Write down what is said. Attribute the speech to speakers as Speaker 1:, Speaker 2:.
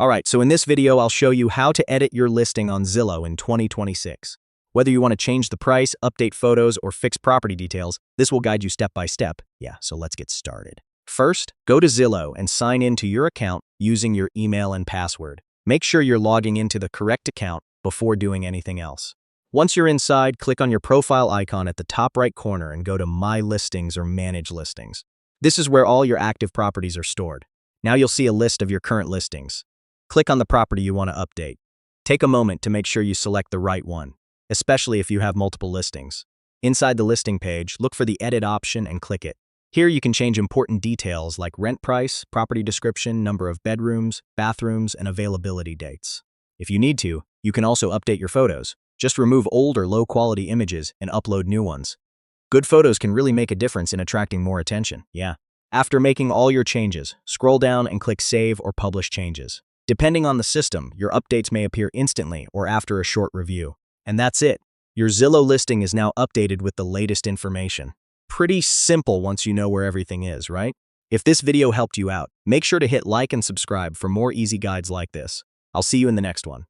Speaker 1: Alright, so in this video, I'll show you how to edit your listing on Zillow in 2026. Whether you want to change the price, update photos, or fix property details, this will guide you step by step. Yeah, so let's get started. First, go to Zillow and sign in to your account using your email and password. Make sure you're logging into the correct account before doing anything else. Once you're inside, click on your profile icon at the top right corner and go to My Listings or Manage Listings. This is where all your active properties are stored. Now you'll see a list of your current listings. Click on the property you want to update. Take a moment to make sure you select the right one, especially if you have multiple listings. Inside the listing page, look for the Edit option and click it. Here you can change important details like rent price, property description, number of bedrooms, bathrooms, and availability dates. If you need to, you can also update your photos. Just remove old or low-quality images and upload new ones. Good photos can really make a difference in attracting more attention. Yeah. After making all your changes, scroll down and click Save or Publish Changes. Depending on the system, your updates may appear instantly or after a short review. And that's it. Your Zillow listing is now updated with the latest information. Pretty simple once you know where everything is, right? If this video helped you out, make sure to hit like and subscribe for more easy guides like this. I'll see you in the next one.